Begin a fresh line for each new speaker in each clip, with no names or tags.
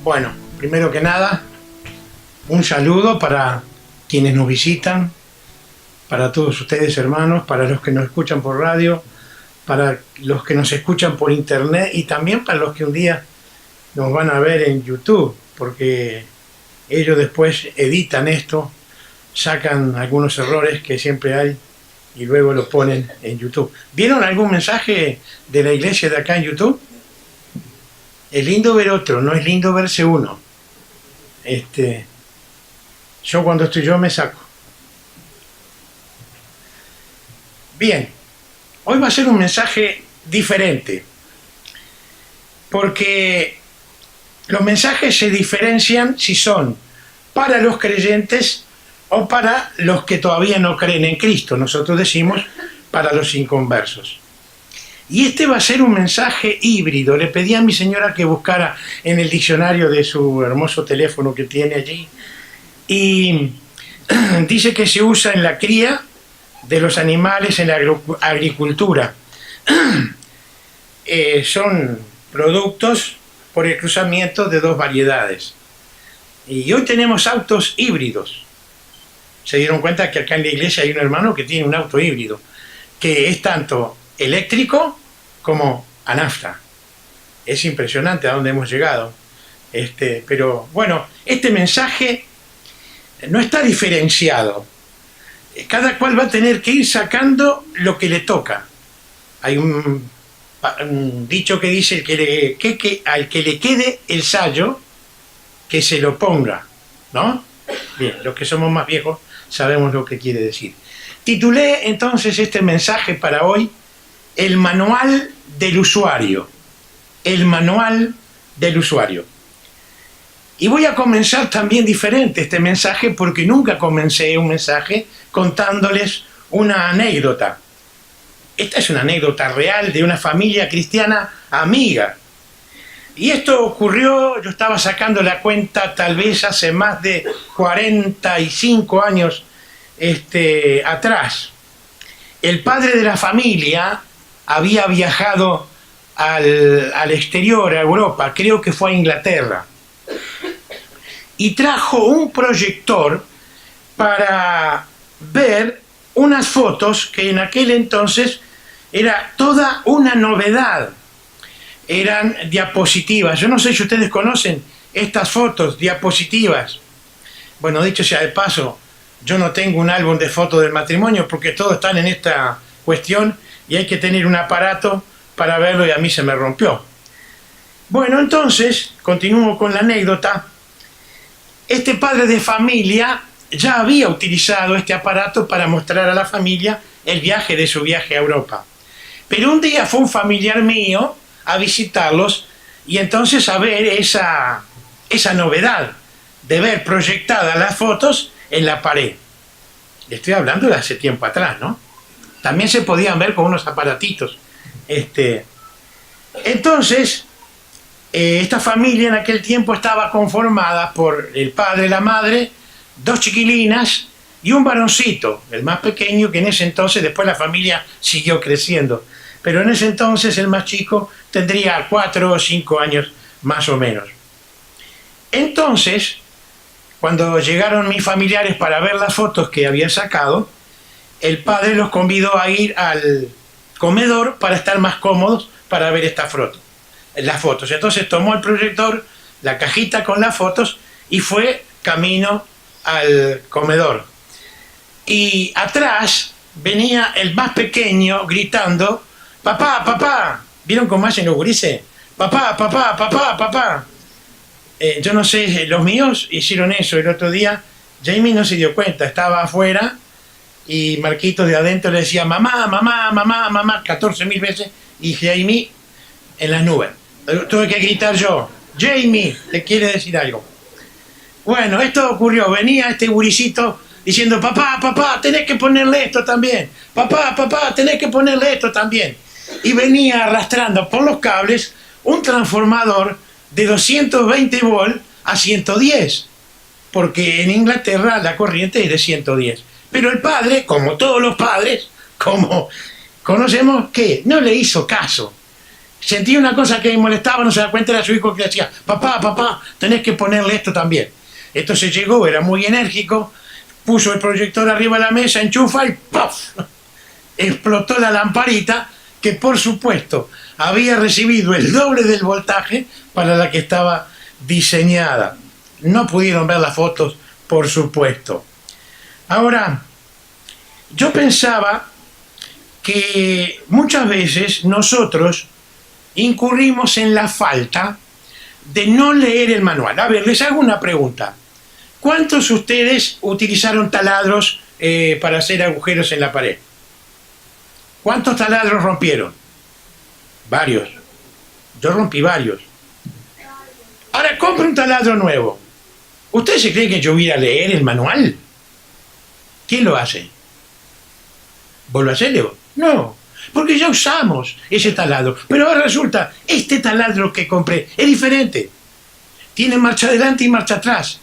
Bueno, primero que nada, un saludo para quienes nos visitan, para todos ustedes hermanos, para los que nos escuchan por radio, para los que nos escuchan por internet y también para los que un día nos van a ver en YouTube, porque ellos después editan esto, sacan algunos errores que siempre hay y luego lo ponen en YouTube. ¿Vieron algún mensaje de la iglesia de acá en YouTube? Es lindo ver otro, no es lindo verse uno. Yo cuando estoy yo me saco. Bien, hoy va a ser un mensaje diferente, porque los mensajes se diferencian si son para los creyentes o para los que todavía no creen en Cristo. Nosotros decimos para los inconversos. Y este va a ser un mensaje híbrido. Le pedí a mi señora que buscara en el diccionario de su hermoso teléfono que tiene allí. Y dice que se usa en la cría de los animales en la agricultura. Son productos por el cruzamiento de dos variedades. Y hoy tenemos autos híbridos. Se dieron cuenta que acá en la iglesia hay un hermano que tiene un auto híbrido, que es tanto eléctrico como a nafta. Es impresionante a dónde hemos llegado. Pero bueno, este mensaje no está diferenciado. Cada cual va a tener que ir sacando lo que le toca. Hay un dicho que dice al que le quede el sayo, que se lo ponga, ¿no? Bien, los que somos más viejos sabemos lo que quiere decir. Titulé entonces este mensaje para hoy, el manual del usuario. El manual del usuario. Y voy a comenzar también diferente este mensaje, porque nunca comencé un mensaje contándoles una anécdota. Esta es una anécdota real de una familia cristiana amiga. Y esto ocurrió, yo estaba sacando la cuenta tal vez hace más de 45 años atrás. El padre de la familia había viajado al exterior, a Europa, creo que fue a Inglaterra, y trajo un proyector para ver unas fotos que en aquel entonces era toda una novedad. Eran diapositivas. Yo no sé si ustedes conocen estas fotos, diapositivas. Bueno, dicho sea de paso, yo no tengo un álbum de fotos del matrimonio porque todos están en esta cuestión y hay que tener un aparato para verlo y a mí se me rompió. Bueno, entonces, continúo con la anécdota. Este padre de familia ya había utilizado este aparato para mostrar a la familia el viaje de su viaje a Europa. Pero un día fue un familiar mío a visitarlos y entonces a ver esa novedad de ver proyectadas las fotos en la pared. Le estoy hablando de hace tiempo atrás, ¿no? También se podían ver con unos aparatitos. Entonces, esta familia en aquel tiempo estaba conformada por el padre, la madre, dos chiquilinas y un varoncito, el más pequeño, que en ese entonces, después la familia siguió creciendo, pero en ese entonces el más chico tendría 4 o 5 años más o menos. Entonces, cuando llegaron mis familiares para ver las fotos que había sacado, el padre los convidó a ir al comedor para estar más cómodos para ver las fotos. Entonces tomó el proyector, la cajita con las fotos y fue camino al comedor. Y atrás venía el más pequeño gritando: papá, papá. ¿Vieron cómo hacen los gurises? Papá, papá, papá, papá. Yo no sé, los míos hicieron eso el otro día. Jamie no se dio cuenta, estaba afuera y Marquitos de adentro le decía mamá, mamá, mamá, mamá 14.000 veces y Jamie en las nubes. Tuve que gritar yo: Jamie, te quiere decir algo. Bueno, esto ocurrió. Venía este guricito diciendo: papá, papá, tenés que ponerle esto también. Papá, papá, tenés que ponerle esto también. Y venía arrastrando por los cables un transformador de 220 volts a 110. Porque en Inglaterra la corriente es de 110. Pero el padre, como todos los padres, como conocemos, que no le hizo caso. Sentía una cosa que me molestaba, no se da cuenta, era su hijo que le decía, papá, papá, tenés que ponerle esto también. Entonces llegó, era muy enérgico, puso el proyector arriba de la mesa, enchufa y ¡puff! Explotó la lamparita que por supuesto había recibido el doble del voltaje para la que estaba diseñada. No pudieron ver las fotos, por supuesto. Ahora, yo pensaba que muchas veces nosotros incurrimos en la falta de no leer el manual. A ver, les hago una pregunta. ¿Cuántos de ustedes utilizaron taladros para hacer agujeros en la pared? ¿Cuántos taladros rompieron? Varios. Yo rompí varios. Ahora compre un taladro nuevo. ¿Usted se cree que yo voy a leer el manual? ¿Quién lo hace? ¿Vos lo hacés, Leo? No, porque ya usamos ese taladro. Pero ahora resulta, este taladro que compré es diferente. Tiene marcha adelante y marcha atrás.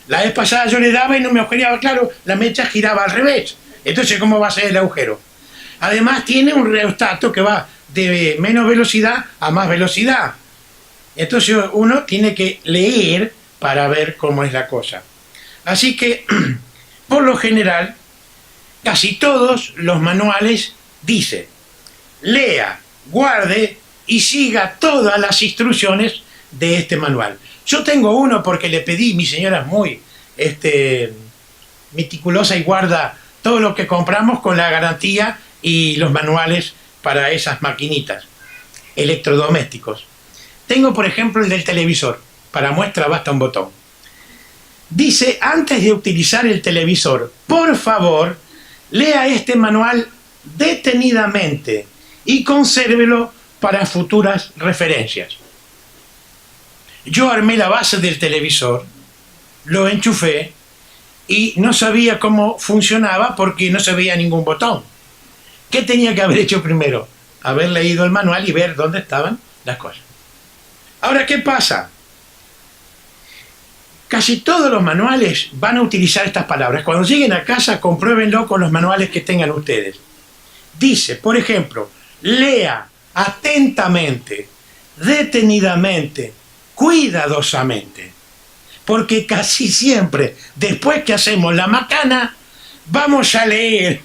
La vez pasada yo le daba y no me agujereaba, claro, la mecha giraba al revés. Entonces, ¿cómo va a ser el agujero? Además, tiene un rheostato que va de menos velocidad a más velocidad. Entonces, uno tiene que leer para ver cómo es la cosa. Así que, por lo general, casi todos los manuales dicen, lea, guarde y siga todas las instrucciones de este manual. Yo tengo uno porque le pedí, mi señora es muy meticulosa y guarda todo lo que compramos con la garantía y los manuales para esas maquinitas, electrodomésticos. Tengo, por ejemplo, el del televisor. Para muestra basta un botón. Dice, antes de utilizar el televisor, por favor, lea este manual detenidamente y consérvelo para futuras referencias. Yo armé la base del televisor, lo enchufé y no sabía cómo funcionaba porque no se veía ningún botón. ¿Qué tenía que haber hecho primero? Haber leído el manual y ver dónde estaban las cosas. Ahora, ¿qué pasa? Casi todos los manuales van a utilizar estas palabras. Cuando lleguen a casa, compruébenlo con los manuales que tengan ustedes. Dice, por ejemplo, lea atentamente, detenidamente, cuidadosamente. Porque casi siempre, después que hacemos la macana, vamos a leer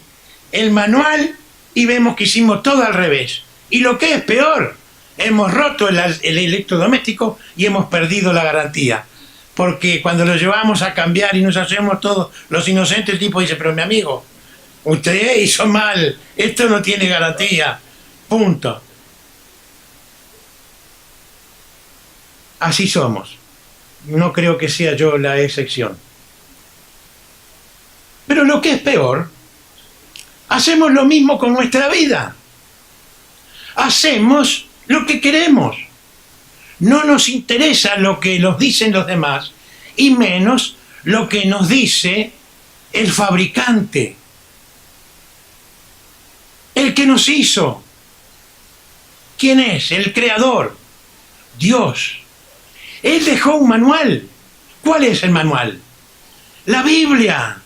el manual y vemos que hicimos todo al revés. Y lo que es peor, hemos roto el electrodoméstico y hemos perdido la garantía. Porque cuando lo llevamos a cambiar y nos hacemos todos los inocentes, el tipo dice, pero mi amigo, usted hizo mal, esto no tiene garantía, punto. Así somos. No creo que sea yo la excepción. Pero lo que es peor, hacemos lo mismo con nuestra vida. Hacemos lo que queremos. No nos interesa lo que nos dicen los demás y menos lo que nos dice el fabricante, el que nos hizo. ¿Quién es? El creador, Dios. Él dejó un manual. ¿Cuál es el manual? La Biblia.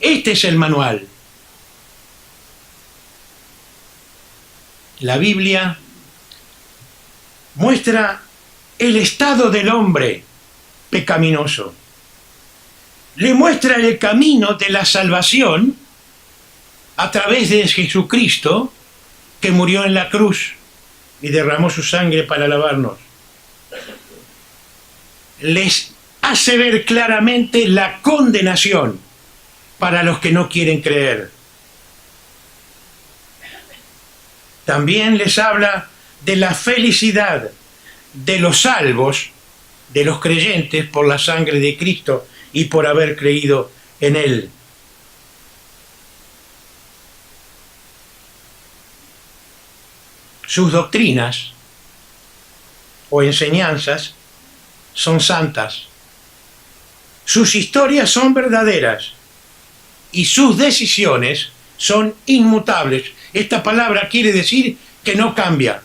Este es el manual. La Biblia muestra el estado del hombre pecaminoso. Le muestra el camino de la salvación a través de Jesucristo, que murió en la cruz y derramó su sangre para lavarnos. Les hace ver claramente la condenación para los que no quieren creer. También les habla de la felicidad de los salvos, de los creyentes por la sangre de Cristo y por haber creído en Él. Sus doctrinas o enseñanzas son santas, sus historias son verdaderas y sus decisiones son inmutables. Esta palabra quiere decir que no cambia.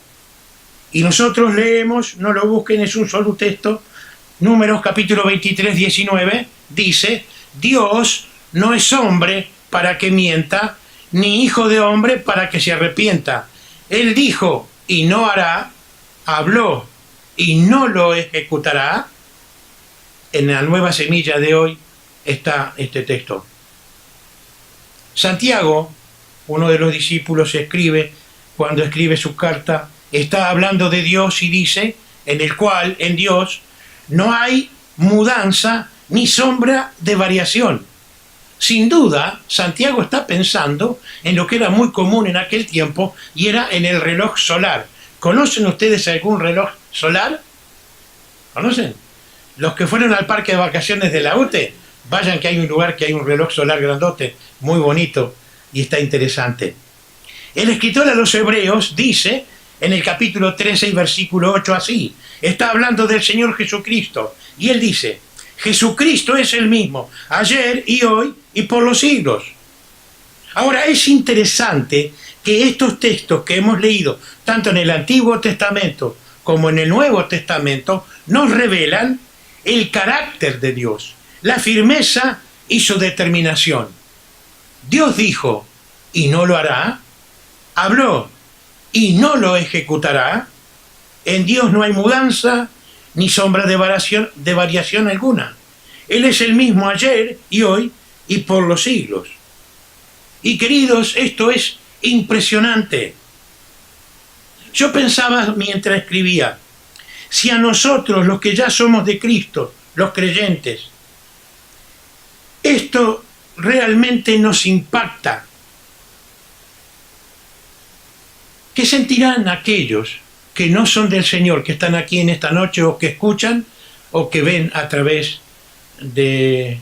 Y nosotros leemos, no lo busquen, es un solo texto, Números capítulo 23, 19, dice, Dios no es hombre para que mienta, ni hijo de hombre para que se arrepienta. Él dijo y no hará, habló y no lo ejecutará, en la Nueva Semilla de hoy está este texto. Santiago, uno de los discípulos, cuando escribe su carta, está hablando de Dios y dice, en el cual, en Dios, no hay mudanza ni sombra de variación. Sin duda, Santiago está pensando en lo que era muy común en aquel tiempo y era en el reloj solar. ¿Conocen ustedes algún reloj solar? ¿Conocen? Los que fueron al parque de vacaciones de la UTE, vayan, que hay un lugar que hay un reloj solar grandote, muy bonito y está interesante. El escritor a los Hebreos dice, en el capítulo 13 y versículo 8 así, está hablando del Señor Jesucristo, y él dice, Jesucristo es el mismo, ayer y hoy y por los siglos. Ahora es interesante que estos textos que hemos leído, tanto en el Antiguo Testamento como en el Nuevo Testamento, nos revelan el carácter de Dios, la firmeza y su determinación. Dios dijo, y no lo hará, habló, y no lo ejecutará. En Dios no hay mudanza, ni sombra de variación alguna. Él es el mismo ayer y hoy y por los siglos. Y queridos, esto es impresionante. Yo pensaba mientras escribía, si a nosotros, los que ya somos de Cristo, los creyentes, esto realmente nos impacta, ¿qué sentirán aquellos que no son del Señor, que están aquí en esta noche o que escuchan o que ven a través del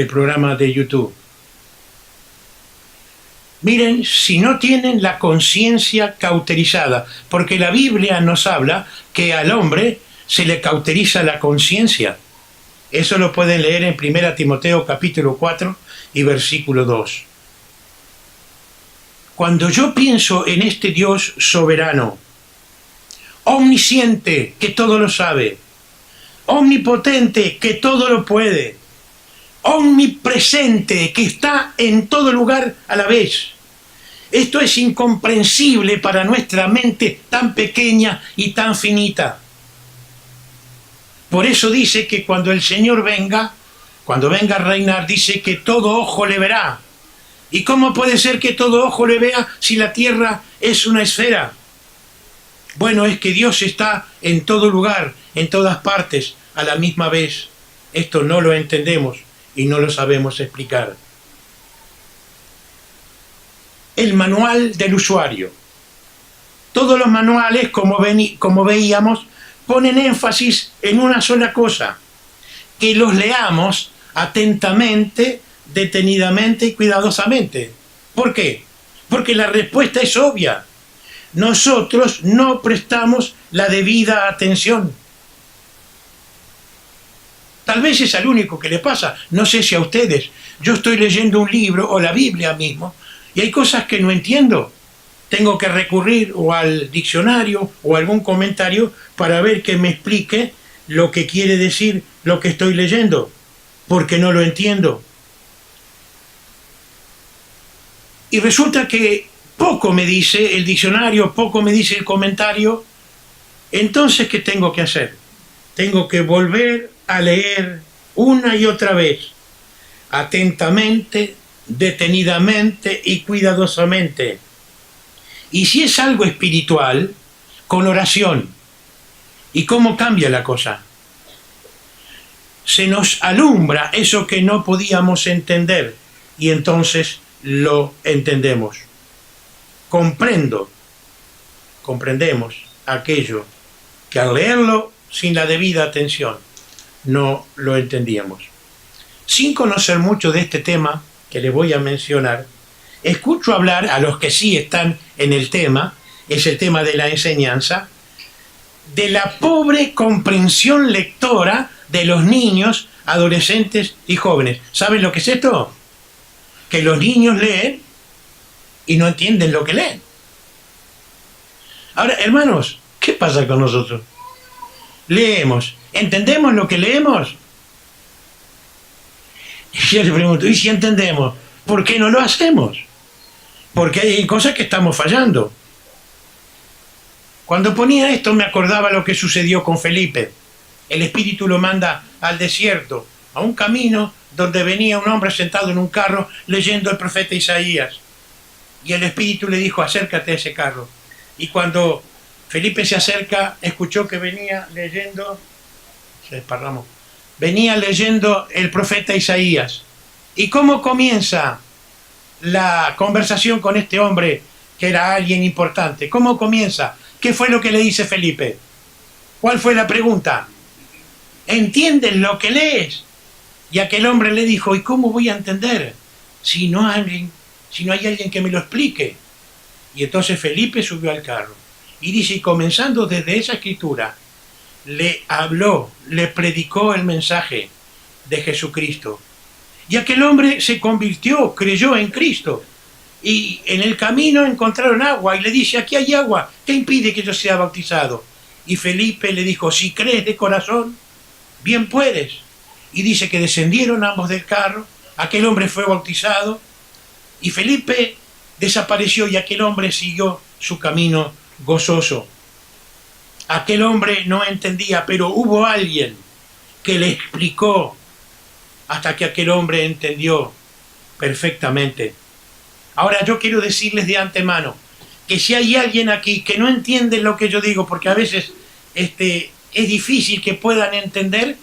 programa de YouTube? Miren, si no tienen la conciencia cauterizada, porque la Biblia nos habla que al hombre se le cauteriza la conciencia. Eso lo pueden leer en 1 Timoteo capítulo 4 y versículo 2. Cuando yo pienso en este Dios soberano, omnisciente, que todo lo sabe, omnipotente, que todo lo puede, omnipresente, que está en todo lugar a la vez. Esto es incomprensible para nuestra mente tan pequeña y tan finita. Por eso dice que cuando el Señor venga, cuando venga a reinar, dice que todo ojo le verá. ¿Y cómo puede ser que todo ojo le vea si la tierra es una esfera? Bueno, es que Dios está en todo lugar, en todas partes, a la misma vez. Esto no lo entendemos y no lo sabemos explicar. El manual del usuario. Todos los manuales, como veíamos, ponen énfasis en una sola cosa: que los leamos atentamente, detenidamente y cuidadosamente. ¿Por qué? Porque la respuesta es obvia. Nosotros no prestamos la debida atención. Tal vez es al único que le pasa, no sé si a ustedes. Yo estoy leyendo un libro o la Biblia mismo y hay cosas que no entiendo. Tengo que recurrir o al diccionario o a algún comentario para ver que me explique lo que quiere decir lo que estoy leyendo, porque no lo entiendo. Y resulta que poco me dice el diccionario, poco me dice el comentario. Entonces, ¿qué tengo que hacer? Tengo que volver a leer una y otra vez, atentamente, detenidamente y cuidadosamente. Y si es algo espiritual, con oración. ¿Y cómo cambia la cosa? Se nos alumbra eso que no podíamos entender y entonces lo entendemos. Comprendemos aquello que al leerlo sin la debida atención no lo entendíamos. Sin conocer mucho de este tema que les voy a mencionar, escucho hablar a los que sí están en el tema, es el tema de la enseñanza, de la pobre comprensión lectora de los niños, adolescentes y jóvenes. ¿Saben lo que es esto? Que los niños leen y no entienden lo que leen. Ahora, hermanos, ¿qué pasa con nosotros? Leemos, ¿entendemos lo que leemos? Y yo le pregunto, ¿y si entendemos? ¿Por qué no lo hacemos? Porque hay cosas que estamos fallando. Cuando ponía esto me acordaba lo que sucedió con Felipe. El Espíritu lo manda al desierto, a un camino donde venía un hombre sentado en un carro leyendo el profeta Isaías. Y el Espíritu le dijo, acércate a ese carro. Y cuando Felipe se acerca, escuchó que venía leyendo, venía leyendo el profeta Isaías. ¿Y cómo comienza la conversación con este hombre que era alguien importante? ¿Cómo comienza? ¿Qué fue lo que le dice Felipe? ¿Cuál fue la pregunta? ¿Entiendes lo que lees? Y aquel hombre le dijo, ¿y cómo voy a entender si no hay alguien que me lo explique? Y entonces Felipe subió al carro. Y dice, y comenzando desde esa escritura, le habló, le predicó el mensaje de Jesucristo. Y aquel hombre se convirtió, creyó en Cristo. Y en el camino encontraron agua y le dice, aquí hay agua, ¿qué impide que yo sea bautizado? Y Felipe le dijo, si crees de corazón, bien puedes. Y dice que descendieron ambos del carro, aquel hombre fue bautizado y Felipe desapareció y aquel hombre siguió su camino gozoso. Aquel hombre no entendía, pero hubo alguien que le explicó hasta que aquel hombre entendió perfectamente. Ahora yo quiero decirles de antemano que si hay alguien aquí que no entiende lo que yo digo, porque a veces es difícil que puedan entender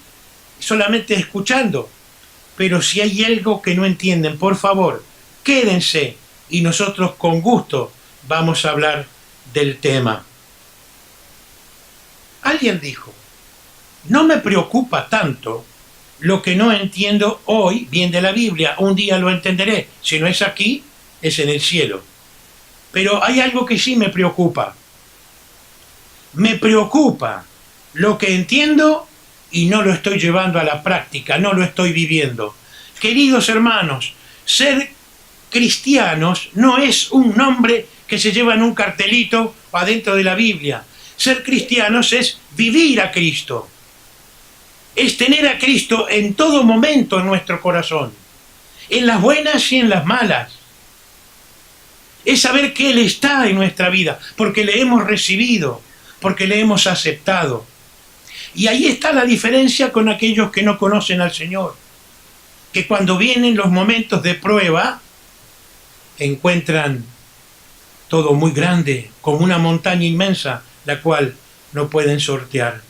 solamente escuchando, pero si hay algo que no entienden, por favor, quédense y nosotros con gusto vamos a hablar del tema. Alguien dijo, no me preocupa tanto lo que no entiendo hoy bien de la Biblia, un día lo entenderé, si no es aquí, es en el cielo. Pero hay algo que sí me preocupa. Me preocupa lo que entiendo y no lo estoy llevando a la práctica, no lo estoy viviendo. Queridos hermanos, ser cristianos no es un nombre que se lleva en un cartelito adentro de la Biblia. Ser cristianos es vivir a Cristo. Es tener a Cristo en todo momento en nuestro corazón, en las buenas y en las malas. Es saber que Él está en nuestra vida, porque le hemos recibido, porque le hemos aceptado. Y ahí está la diferencia con aquellos que no conocen al Señor, que cuando vienen los momentos de prueba, encuentran todo muy grande, como una montaña inmensa, la cual no pueden sortear.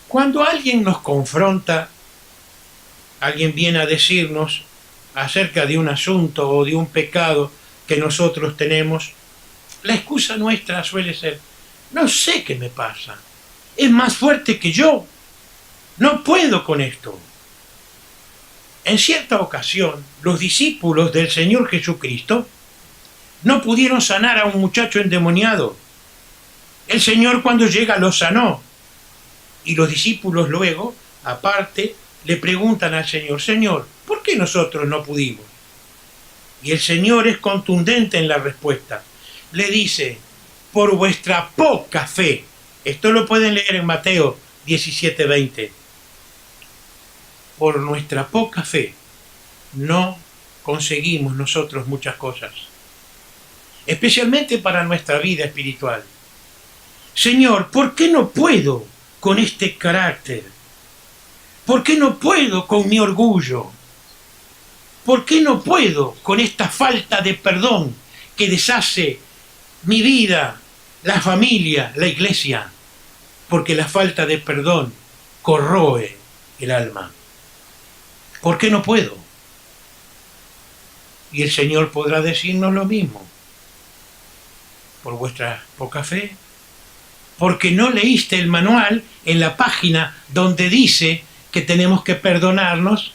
Cuando alguien nos confronta, alguien viene a decirnos acerca de un asunto o de un pecado que nosotros tenemos, la excusa nuestra suele ser, no sé qué me pasa, es más fuerte que yo, no puedo con esto. En cierta ocasión, los discípulos del Señor Jesucristo no pudieron sanar a un muchacho endemoniado. El Señor cuando llega lo sanó. Y los discípulos luego, aparte, le preguntan al Señor, Señor, ¿por qué nosotros no pudimos? Y el Señor es contundente en la respuesta. Le dice, por vuestra poca fe. Esto lo pueden leer en Mateo 17:20. Por nuestra poca fe no conseguimos nosotros muchas cosas, especialmente para nuestra vida espiritual. Señor, ¿por qué no puedo con este carácter? ¿Por qué no puedo con mi orgullo? ¿Por qué no puedo con esta falta de perdón que deshace mi vida, la familia, la iglesia? Porque la falta de perdón corroe el alma. ¿Por qué no puedo? Y el Señor podrá decirnos lo mismo. Por vuestra poca fe. Porque no leíste el manual en la página donde dice que tenemos que perdonarnos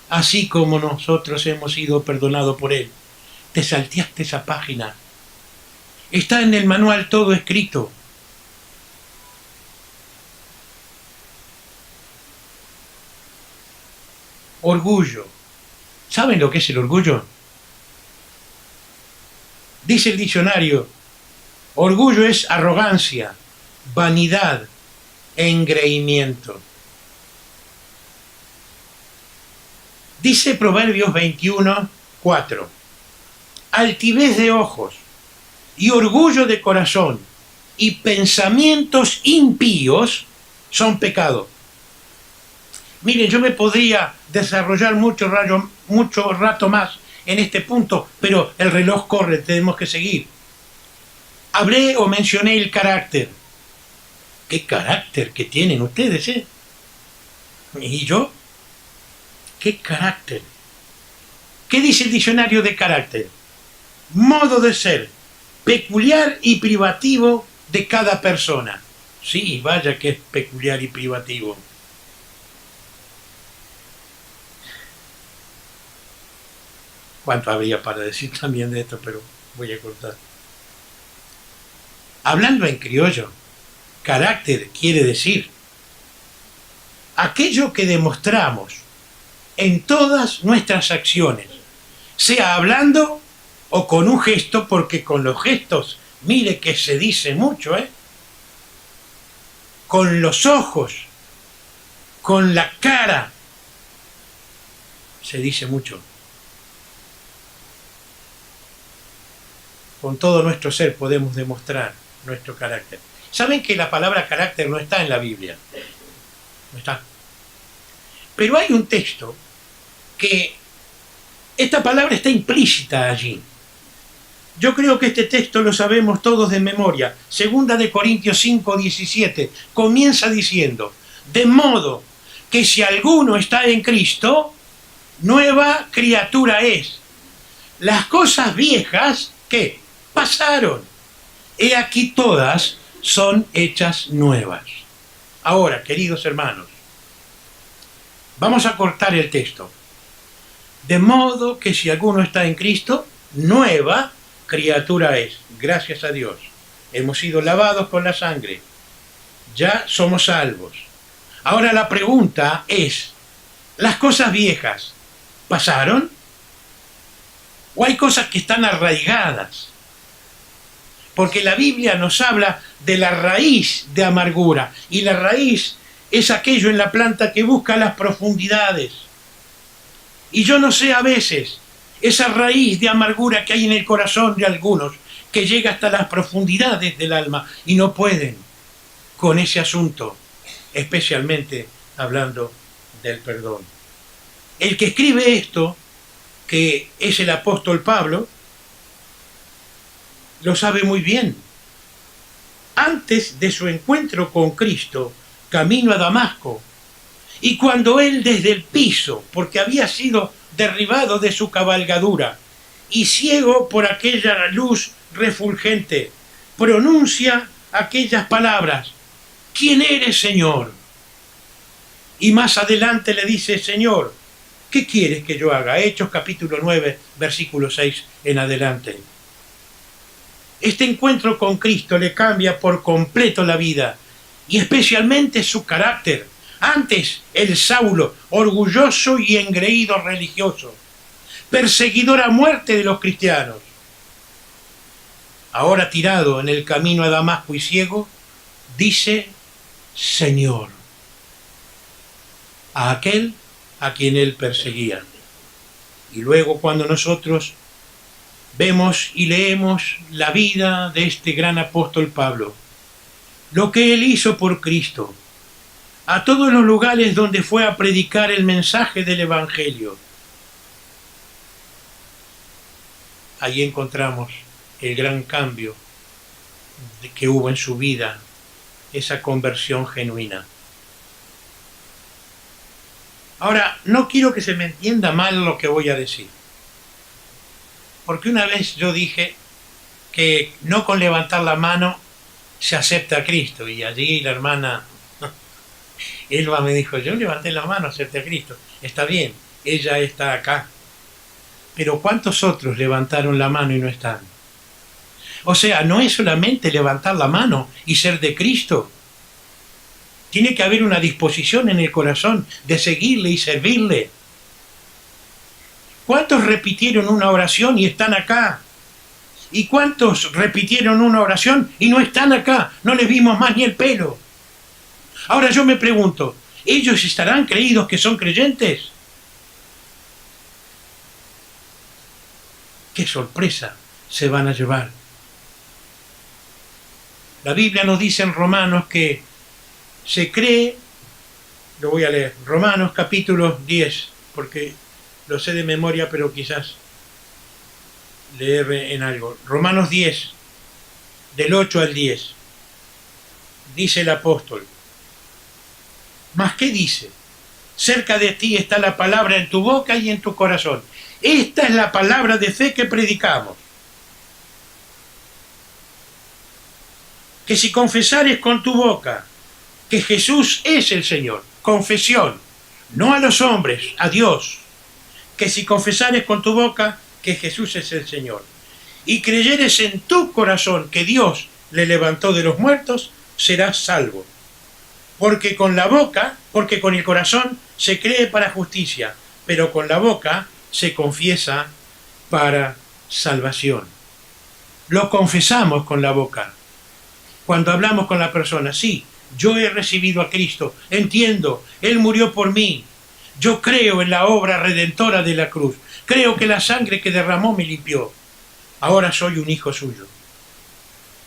así como nosotros hemos sido perdonados por Él. Te salteaste esa página. Está en el manual todo escrito. Orgullo. ¿Saben lo que es el orgullo? Dice el diccionario, orgullo es arrogancia, vanidad, engreimiento. Dice Proverbios 21:4, altivez de ojos, y orgullo de corazón y pensamientos impíos son pecado. Miren, yo me podría desarrollar mucho rato más en este punto, pero el reloj corre, tenemos que seguir. Hablé o mencioné el carácter. ¿Qué carácter que tienen ustedes, eh? ¿Y yo? ¿Qué carácter? ¿Qué dice el diccionario de carácter? Modo de ser, peculiar y privativo de cada persona. Sí, vaya que es peculiar y privativo. ¿Cuánto habría para decir también de esto? Pero voy a cortar. Hablando en criollo, carácter quiere decir aquello que demostramos en todas nuestras acciones, sea hablando o con un gesto, porque con los gestos, mire que se dice mucho, con los ojos, con la cara, se dice mucho. Con todo nuestro ser podemos demostrar nuestro carácter. ¿Saben que la palabra carácter no está en la Biblia? No está. Pero hay un texto que esta palabra está implícita allí. Yo creo que este texto lo sabemos todos de memoria. 2 Corintios 5:17 comienza diciendo: de modo que si alguno está en Cristo, nueva criatura es. Las cosas viejas, ¿qué? Pasaron. He aquí todas son hechas nuevas. Ahora, queridos hermanos, vamos a cortar el texto. De modo que si alguno está en Cristo, nueva criatura es. Gracias a Dios. Hemos sido lavados con la sangre. Ya somos salvos. Ahora la pregunta es, ¿las cosas viejas pasaron? ¿O hay cosas que están arraigadas? Porque la Biblia nos habla de la raíz de amargura. Y la raíz es aquello en la planta que busca las profundidades. Y yo no sé a veces esa raíz de amargura que hay en el corazón de algunos, que llega hasta las profundidades del alma y no pueden con ese asunto, especialmente hablando del perdón. El que escribe esto, que es el apóstol Pablo, lo sabe muy bien. Antes de su encuentro con Cristo, camino a Damasco, y cuando él desde el piso, porque había sido derribado de su cabalgadura, y ciego por aquella luz refulgente, pronuncia aquellas palabras: ¿quién eres, Señor? Y más adelante le dice: Señor, ¿qué quieres que yo haga? Hechos capítulo 9, versículo 6 en adelante. Este encuentro con Cristo le cambia por completo la vida, y especialmente su carácter. Antes, el Saulo, orgulloso y engreído religioso, perseguidor a muerte de los cristianos. Ahora tirado en el camino a Damasco y ciego, dice Señor a aquel a quien él perseguía. Y luego, cuando nosotros vemos y leemos la vida de este gran apóstol Pablo, lo que él hizo por Cristo, a todos los lugares donde fue a predicar el mensaje del Evangelio, ahí encontramos el gran cambio que hubo en su vida, esa conversión genuina. Ahora, no quiero que se me entienda mal lo que voy a decir, porque una vez yo dije que no con levantar la mano se acepta a Cristo, y allí la hermana Elba me dijo: yo levanté la mano, acepté a Cristo. Está bien, ella está acá, pero ¿cuántos otros levantaron la mano y no están? O sea, no es solamente levantar la mano y ser de Cristo. Tiene que haber una disposición en el corazón de seguirle y servirle. ¿Cuántos repitieron una oración y están acá? ¿Y cuántos repitieron una oración y no están acá? No les vimos más ni el pelo. Ahora yo me pregunto, ¿ellos estarán creídos que son creyentes? ¡Qué sorpresa se van a llevar! La Biblia nos dice en Romanos que se cree, lo voy a leer, Romanos capítulo 10, porque lo sé de memoria, pero quizás leer en algo. Romanos 10, del 8 al 10, dice el apóstol. ¿Mas qué dice? Cerca de ti está la palabra en tu boca y en tu corazón. Esta es la palabra de fe que predicamos. Que si confesares con tu boca que Jesús es el Señor, confesión, no a los hombres, a Dios, que si confesares con tu boca que Jesús es el Señor, y creyeres en tu corazón que Dios le levantó de los muertos, serás salvo. Porque con el corazón se cree para justicia, pero con la boca se confiesa para salvación. Lo confesamos con la boca. Cuando hablamos con la persona, sí, yo he recibido a Cristo, entiendo, Él murió por mí, yo creo en la obra redentora de la cruz, creo que la sangre que derramó me limpió, ahora soy un hijo suyo.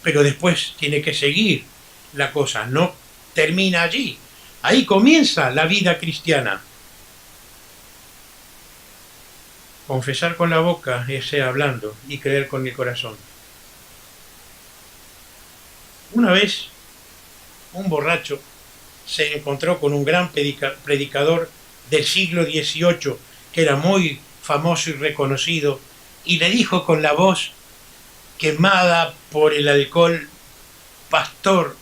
Pero después tiene que seguir la cosa, no termina allí, ahí comienza la vida cristiana. Confesar con la boca es hablando y creer con el corazón. Una vez, un borracho se encontró con un gran predicador del siglo XVIII, que era muy famoso y reconocido, y le dijo con la voz quemada por el alcohol: pastor,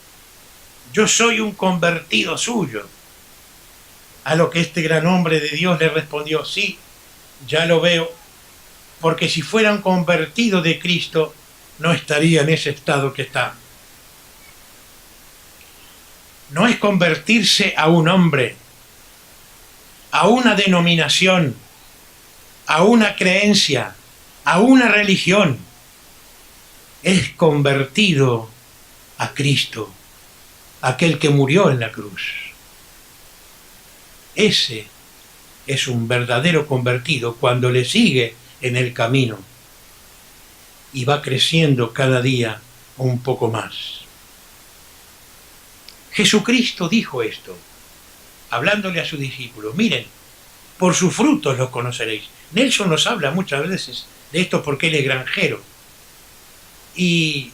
yo soy un convertido suyo. A lo que este gran hombre de Dios le respondió: sí, ya lo veo, porque si fuera un convertido de Cristo, no estaría en ese estado que está. No es convertirse a un hombre, a una denominación, a una creencia, a una religión. Es convertido a Cristo, aquel que murió en la cruz. Ese es un verdadero convertido cuando le sigue en el camino y va creciendo cada día un poco más. Jesucristo dijo esto, hablándole a sus discípulos: miren, por sus frutos los conoceréis. Nelson nos habla muchas veces de esto porque él es granjero. Y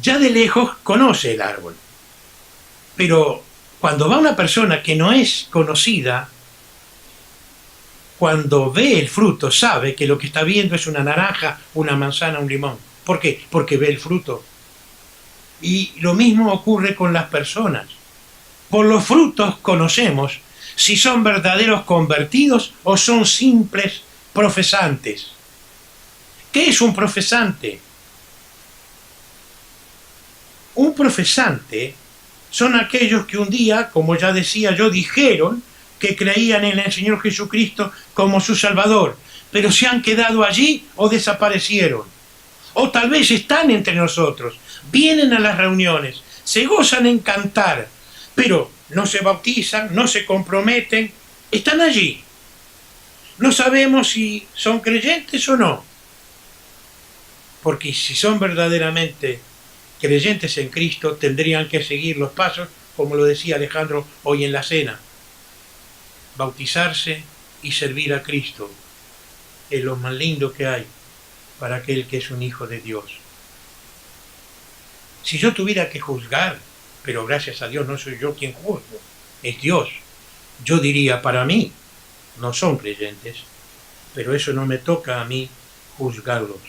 ya de lejos conoce el árbol. Pero cuando va una persona que no es conocida, cuando ve el fruto, sabe que lo que está viendo es una naranja, una manzana, un limón. ¿Por qué? Porque ve el fruto. Y lo mismo ocurre con las personas. Por los frutos conocemos si son verdaderos convertidos o son simples profesantes. ¿Qué es un profesante? Un profesante son aquellos que un día, como ya decía yo, dijeron que creían en el Señor Jesucristo como su Salvador, pero se han quedado allí o desaparecieron. O tal vez están entre nosotros, vienen a las reuniones, se gozan en cantar, pero no se bautizan, no se comprometen, están allí. No sabemos si son creyentes o no, porque si son verdaderamente creyentes en Cristo, tendrían que seguir los pasos, como lo decía Alejandro hoy en la cena: bautizarse y servir a Cristo. Es lo más lindo que hay para aquel que es un hijo de Dios. Si yo tuviera que juzgar, pero gracias a Dios no soy yo quien juzgo, es Dios, yo diría: para mí no son creyentes, pero eso no me toca a mí juzgarlos.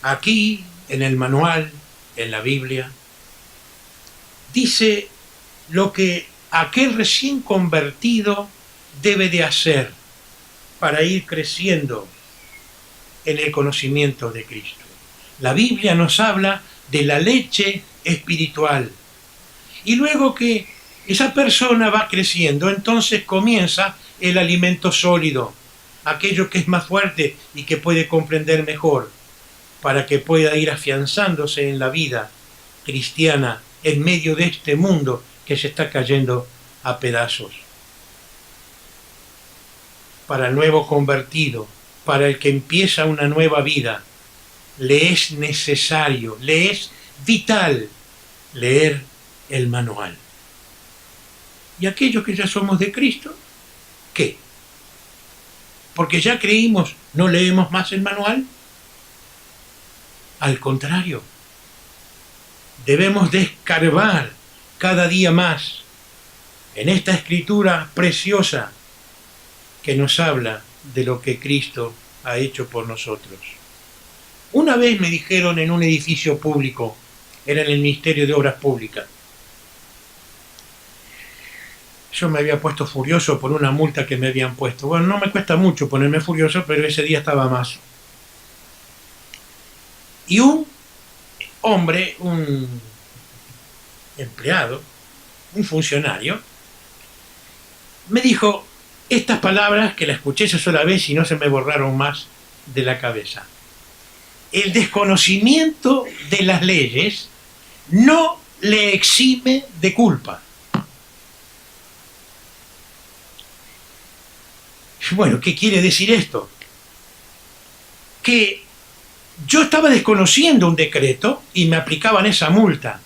Aquí, en el manual, en la Biblia, dice lo que aquel recién convertido debe de hacer para ir creciendo en el conocimiento de Cristo. La Biblia nos habla de la leche espiritual. Y luego que esa persona va creciendo, entonces comienza el alimento sólido, aquello que es más fuerte y que puede comprender mejor, para que pueda ir afianzándose en la vida cristiana en medio de este mundo que se está cayendo a pedazos. Para el nuevo convertido, para el que empieza una nueva vida, le es necesario, le es vital leer el manual. ¿Y aquellos que ya somos de Cristo? ¿Qué? Porque ya creímos, ¿no leemos más el manual? Al contrario, debemos de escarbar cada día más en esta escritura preciosa que nos habla de lo que Cristo ha hecho por nosotros. Una vez me dijeron en un edificio público, era en el Ministerio de Obras Públicas, yo me había puesto furioso por una multa que me habían puesto. Bueno, no me cuesta mucho ponerme furioso, pero ese día estaba más. Y un hombre, un empleado, un funcionario, me dijo estas palabras que la escuché esa sola vez y no se me borraron más de la cabeza. El desconocimiento de las leyes no le exime de culpa. Bueno, ¿qué quiere decir esto? Que yo estaba desconociendo un decreto y me aplicaban esa multa.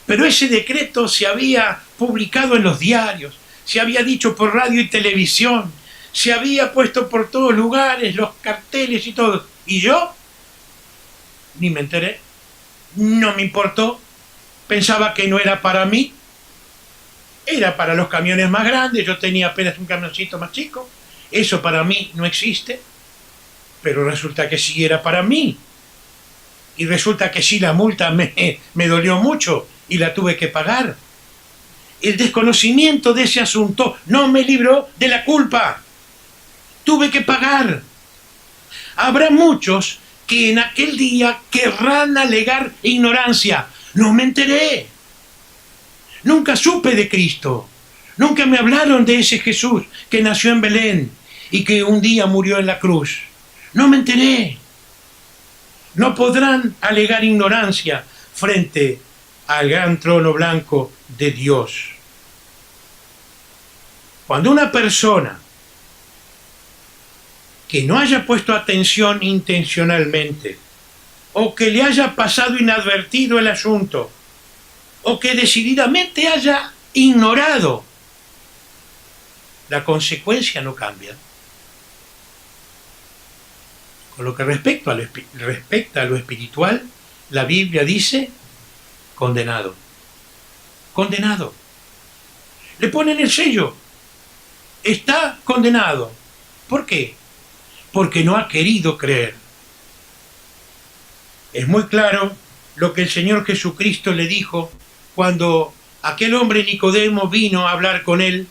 Pero ese decreto se había publicado en los diarios, se había dicho por radio y televisión, se había puesto por todos lugares, los carteles y todo. Y yo ni me enteré, no me importó, pensaba que no era para mí, era para los camiones más grandes, yo tenía apenas un camioncito más chico, eso para mí no existe, pero resulta que sí era para mí. Y resulta que sí la multa me dolió mucho y la tuve que pagar. El desconocimiento de ese asunto no me libró de la culpa. Tuve que pagar. Habrá muchos que en aquel día querrán alegar ignorancia. No me enteré. Nunca supe de Cristo. Nunca me hablaron de ese Jesús que nació en Belén y que un día murió en la cruz. No me enteré. No podrán alegar ignorancia frente al gran trono blanco de Dios. Cuando una persona que no haya puesto atención intencionalmente, o que le haya pasado inadvertido el asunto, o que decididamente haya ignorado, la consecuencia no cambia. Con lo que respecta a lo espiritual, la Biblia dice, condenado. Condenado. Le ponen el sello. Está condenado. ¿Por qué? Porque no ha querido creer. Es muy claro lo que el Señor Jesucristo le dijo cuando aquel hombre Nicodemo vino a hablar con él.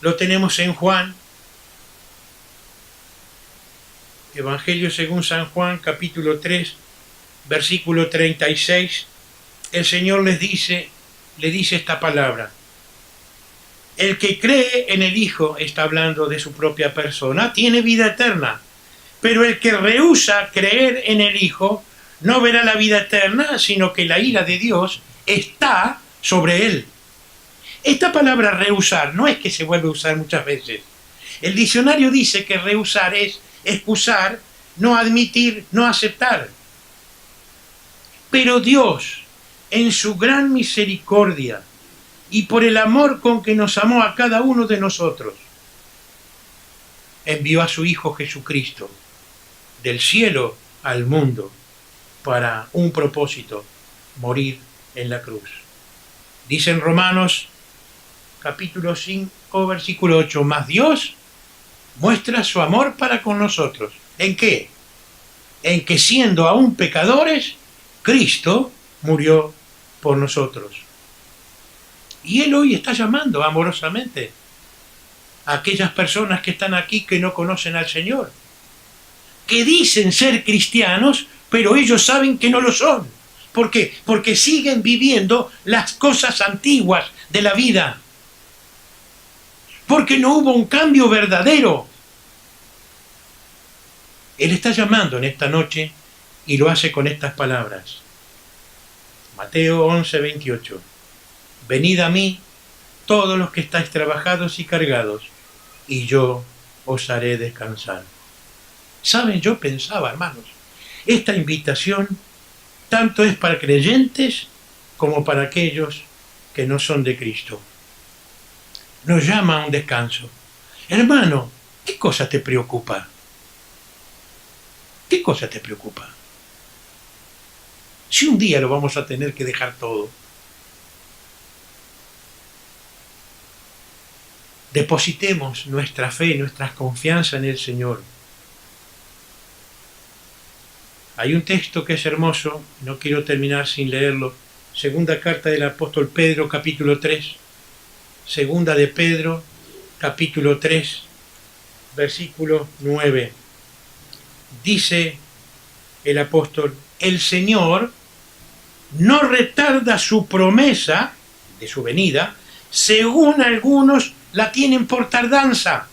Lo tenemos en Juan. Evangelio según San Juan, capítulo 3, versículo 36. El Señor le dice esta palabra. El que cree en el Hijo, está hablando de su propia persona, tiene vida eterna. Pero el que rehúsa creer en el Hijo no verá la vida eterna, sino que la ira de Dios está sobre él. Esta palabra rehusar no es que se vuelve a usar muchas veces. El diccionario dice que rehusar es excusar, no admitir, no aceptar. Pero Dios, en su gran misericordia y por el amor con que nos amó a cada uno de nosotros, envió a su Hijo Jesucristo del cielo al mundo para un propósito, morir en la cruz. Dice en Romanos capítulo 5, versículo 8, mas Dios muestra su amor para con nosotros. ¿En qué? En que siendo aún pecadores, Cristo murió por nosotros. Y Él hoy está llamando amorosamente a aquellas personas que están aquí que no conocen al Señor, que dicen ser cristianos, pero ellos saben que no lo son. ¿Por qué? Porque siguen viviendo las cosas antiguas de la vida. Porque no hubo un cambio verdadero. Él está llamando en esta noche y lo hace con estas palabras. Mateo 11, 28. Venid a mí, todos los que estáis trabajados y cargados, y yo os haré descansar. ¿Saben? Yo pensaba, hermanos, esta invitación tanto es para creyentes como para aquellos que no son de Cristo. Nos llama a un descanso. Hermano, ¿qué cosa te preocupa? ¿Qué cosa te preocupa? Si un día lo vamos a tener que dejar todo. Depositemos nuestra fe, nuestra confianza en el Señor. Hay un texto que es hermoso, no quiero terminar sin leerlo. Segunda carta del apóstol Pedro, capítulo 3. Segunda de Pedro, capítulo 3, versículo 9. Dice el apóstol: el Señor no retarda su promesa de su venida, según algunos la tienen por tardanza,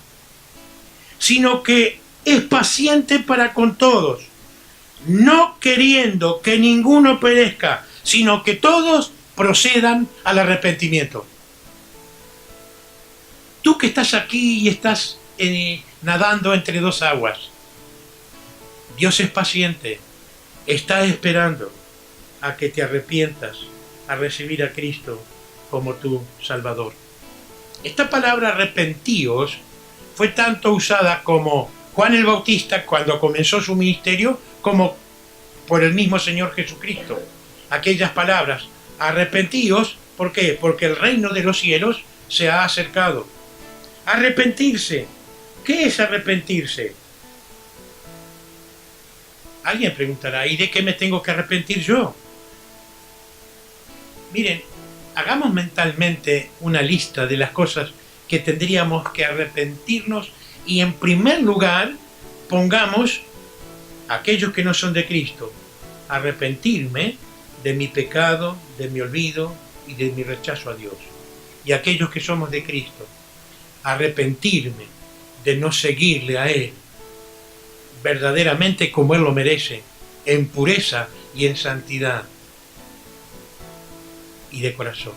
sino que es paciente para con todos, no queriendo que ninguno perezca, sino que todos procedan al arrepentimiento. Tú que estás aquí y estás nadando entre dos aguas, Dios es paciente, está esperando a que te arrepientas, a recibir a Cristo como tu Salvador. Esta palabra arrepentíos fue tanto usada como Juan el Bautista cuando comenzó su ministerio, como por el mismo Señor Jesucristo. Aquellas palabras, arrepentíos, ¿por qué? Porque el reino de los cielos se ha acercado. Arrepentirse. ¿Qué es arrepentirse? Alguien preguntará, ¿y de qué me tengo que arrepentir yo? Miren, hagamos mentalmente una lista de las cosas que tendríamos que arrepentirnos y en primer lugar pongamos aquellos que no son de Cristo. Arrepentirme de mi pecado, de mi olvido y de mi rechazo a Dios. Y aquellos que somos de Cristo, arrepentirme de no seguirle a Él verdaderamente como Él lo merece, en pureza y en santidad y de corazón.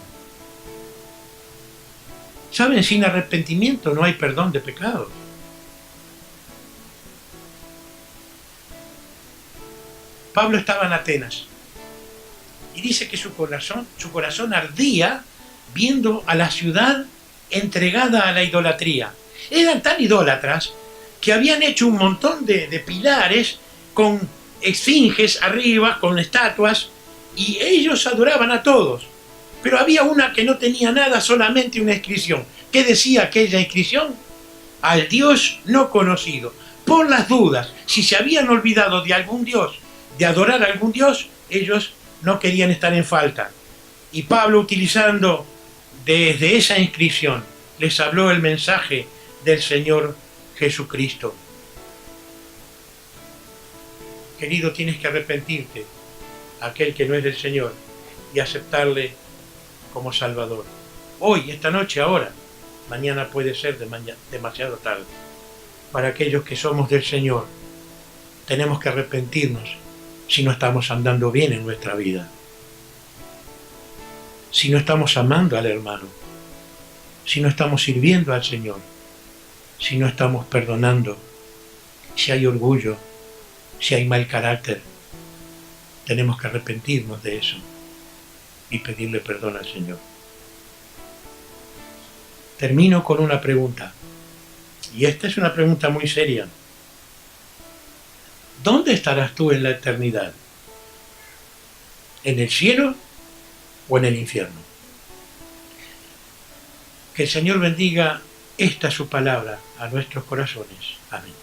¿Saben? Sin arrepentimiento no hay perdón de pecados. Pablo estaba en Atenas y dice que su corazón ardía viendo a la ciudad entregada a la idolatría. Eran tan idólatras que habían hecho un montón de pilares con esfinges arriba, con estatuas, y ellos adoraban a todos. Pero había una que no tenía nada, solamente una inscripción. ¿Qué decía aquella inscripción? Al Dios no conocido. Por las dudas, si se habían olvidado de algún Dios, de adorar a algún Dios, ellos no querían estar en falta. Y Pablo, utilizando desde esa inscripción, les habló el mensaje del Señor Jesucristo. Querido, tienes que arrepentirte, aquel que no es del Señor, y aceptarle como Salvador. Hoy, esta noche, ahora. Mañana puede ser demasiado tarde. Para aquellos que somos del Señor, tenemos que arrepentirnos si no estamos andando bien en nuestra vida, si no estamos amando al hermano, si no estamos sirviendo al Señor, si no estamos perdonando, si hay orgullo, si hay mal carácter. Tenemos que arrepentirnos de eso y pedirle perdón al Señor. Termino con una pregunta, y esta es una pregunta muy seria. ¿Dónde estarás tú en la eternidad? ¿En el cielo o en el infierno? Que el Señor bendiga esta su palabra a nuestros corazones. Amén.